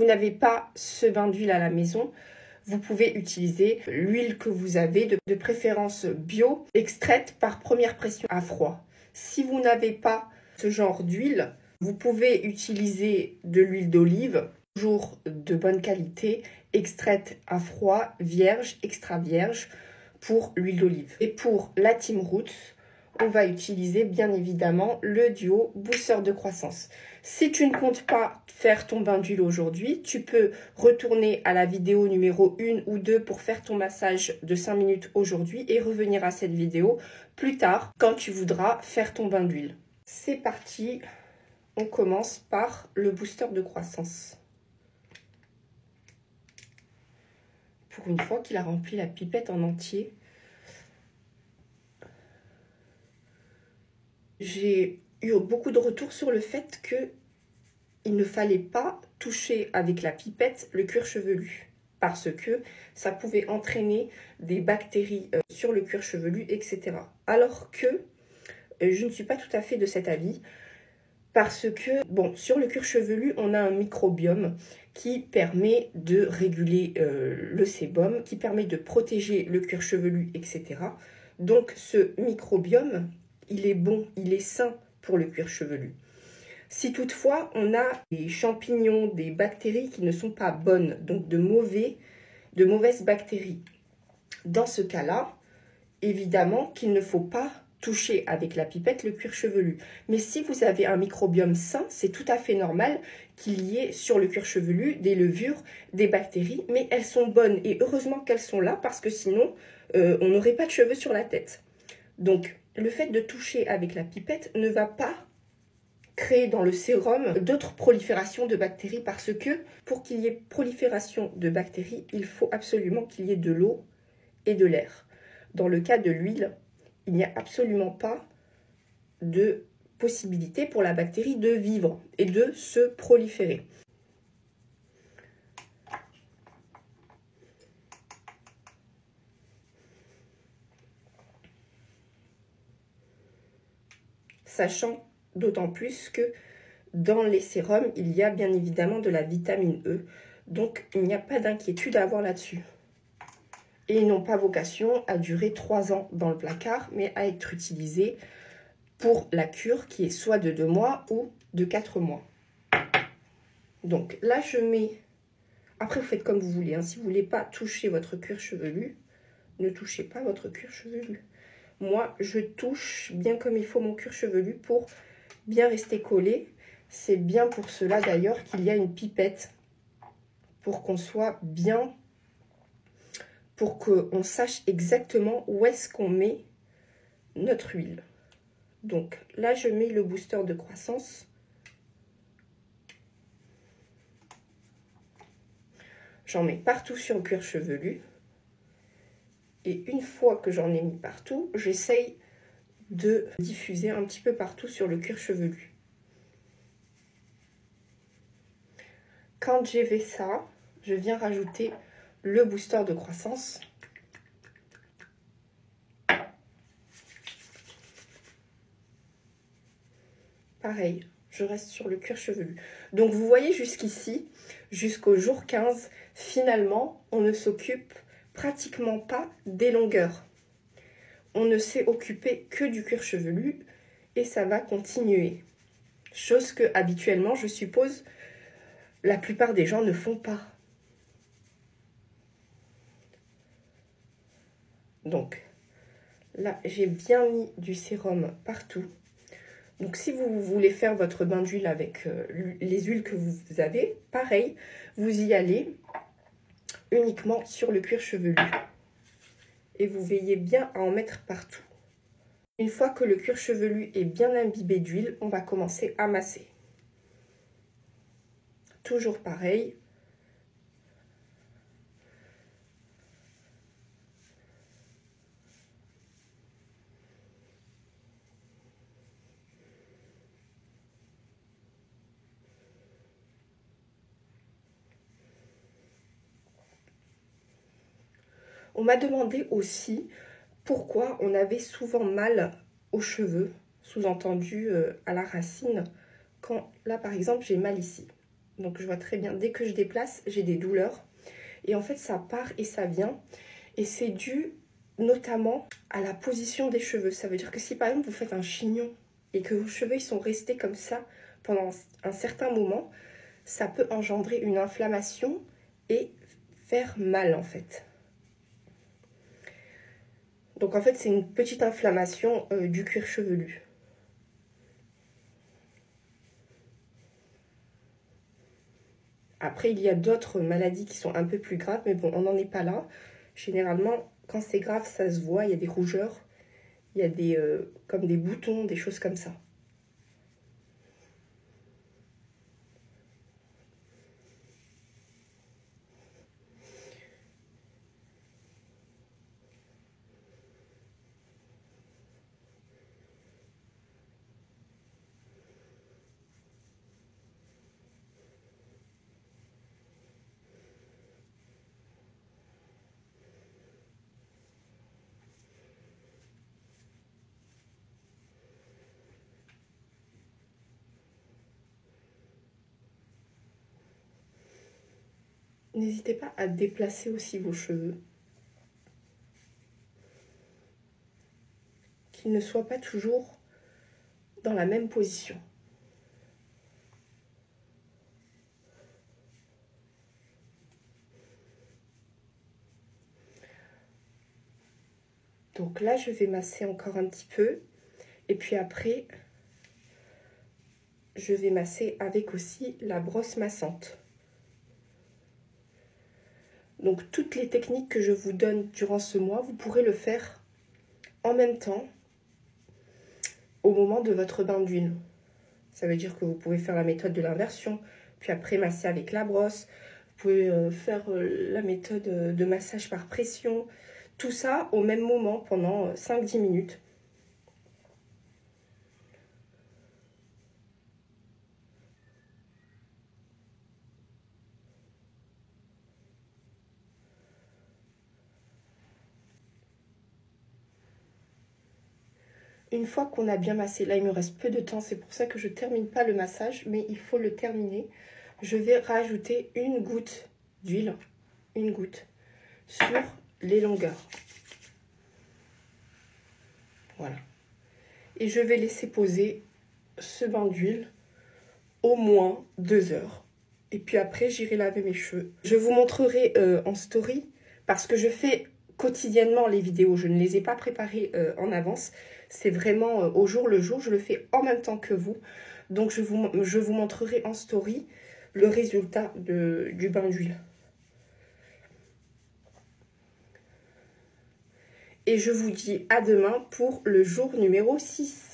Vous n'avez pas ce bain d'huile à la maison, vous pouvez utiliser l'huile que vous avez, de préférence bio, extraite par première pression à froid. Si vous n'avez pas ce genre d'huile, vous pouvez utiliser de l'huile d'olive, toujours de bonne qualité, extraite à froid, vierge, extra vierge, pour l'huile d'olive. Et pour la Team Roots, on va utiliser bien évidemment le duo booster de croissance. Si tu ne comptes pas faire ton bain d'huile aujourd'hui, tu peux retourner à la vidéo numéro 1 ou 2 pour faire ton massage de 5 minutes aujourd'hui et revenir à cette vidéo plus tard quand tu voudras faire ton bain d'huile. C'est parti, on commence par le booster de croissance. Pour une fois qu'il a rempli la pipette en entier, j'ai eu beaucoup de retours sur le fait qu'il ne fallait pas toucher avec la pipette le cuir chevelu parce que ça pouvait entraîner des bactéries sur le cuir chevelu, etc. Alors que je ne suis pas tout à fait de cet avis parce que, bon, sur le cuir chevelu, on a un microbiome qui permet de réguler le sébum, qui permet de protéger le cuir chevelu, etc. Donc, ce microbiome, il est bon, il est sain pour le cuir chevelu. Si toutefois, on a des champignons, des bactéries qui ne sont pas bonnes, donc de mauvaises bactéries, dans ce cas-là, évidemment qu'il ne faut pas toucher avec la pipette le cuir chevelu. Mais si vous avez un microbiome sain, c'est tout à fait normal qu'il y ait sur le cuir chevelu des levures, des bactéries, mais elles sont bonnes et heureusement qu'elles sont là parce que sinon, on n'aurait pas de cheveux sur la tête. Donc, le fait de toucher avec la pipette ne va pas créer dans le sérum d'autres proliférations de bactéries parce que pour qu'il y ait prolifération de bactéries, il faut absolument qu'il y ait de l'eau et de l'air. Dans le cas de l'huile, il n'y a absolument pas de possibilité pour la bactérie de vivre et de se proliférer. Sachant d'autant plus que dans les sérums, il y a bien évidemment de la vitamine E. Donc, il n'y a pas d'inquiétude à avoir là-dessus. Et ils n'ont pas vocation à durer 3 ans dans le placard, mais à être utilisés pour la cure qui est soit de 2 mois ou de 4 mois. Donc là, je mets... Après, vous faites comme vous voulez. Hein. Si vous ne voulez pas toucher votre cuir chevelu, ne touchez pas votre cuir chevelu. Moi, je touche bien comme il faut mon cuir chevelu pour bien rester collé. C'est bien pour cela d'ailleurs qu'il y a une pipette pour qu'on soit bien, pour qu'on sache exactement où est-ce qu'on met notre huile. Donc là, je mets le booster de croissance. J'en mets partout sur le cuir chevelu. Et une fois que j'en ai mis partout, j'essaye de diffuser un petit peu partout sur le cuir chevelu. Quand j'ai fait ça, je viens rajouter le booster de croissance. Pareil, je reste sur le cuir chevelu. Donc vous voyez jusqu'ici, jusqu'au jour 15, finalement, on ne s'occupe pratiquement pas des longueurs. On ne s'est occupé que du cuir chevelu et ça va continuer. Chose que habituellement, je suppose, la plupart des gens ne font pas. Donc là, j'ai bien mis du sérum partout. Donc si vous voulez faire votre bain d'huile avec les huiles que vous avez, pareil, vous y allez uniquement sur le cuir chevelu. Et vous veillez bien à en mettre partout. Une fois que le cuir chevelu est bien imbibé d'huile, on va commencer à masser. Toujours pareil. On m'a demandé aussi pourquoi on avait souvent mal aux cheveux, sous-entendu à la racine, quand là par exemple j'ai mal ici. Donc je vois très bien, dès que je déplace, j'ai des douleurs. Et en fait, ça part et ça vient. Et c'est dû notamment à la position des cheveux. Ça veut dire que si par exemple vous faites un chignon et que vos cheveux ils sont restés comme ça pendant un certain moment, ça peut engendrer une inflammation et faire mal en fait. Donc en fait, c'est une petite inflammation du cuir chevelu. Après, il y a d'autres maladies qui sont un peu plus graves, mais bon, on n'en est pas là. Généralement, quand c'est grave, ça se voit, il y a des rougeurs, il y a des comme des boutons, des choses comme ça. N'hésitez pas à déplacer aussi vos cheveux. Qu'ils ne soient pas toujours dans la même position. Donc là, je vais masser encore un petit peu. Et puis après, je vais masser avec aussi la brosse massante. Donc toutes les techniques que je vous donne durant ce mois, vous pourrez le faire en même temps au moment de votre bain d'huile. Ça veut dire que vous pouvez faire la méthode de l'inversion, puis après masser avec la brosse. Vous pouvez faire la méthode de massage par pression. Tout ça au même moment pendant 5-10 minutes. Une fois qu'on a bien massé, là il me reste peu de temps, c'est pour ça que je ne termine pas le massage, mais il faut le terminer. Je vais rajouter une goutte d'huile, une goutte, sur les longueurs. Voilà. Et je vais laisser poser ce bain d'huile au moins 2 heures. Et puis après, j'irai laver mes cheveux. Je vous montrerai en story, parce que je fais quotidiennement les vidéos. Je ne les ai pas préparées en avance. C'est vraiment au jour le jour. Je le fais en même temps que vous. Donc, je vous montrerai en story le résultat du bain d'huile. Et je vous dis à demain pour le jour numéro 6.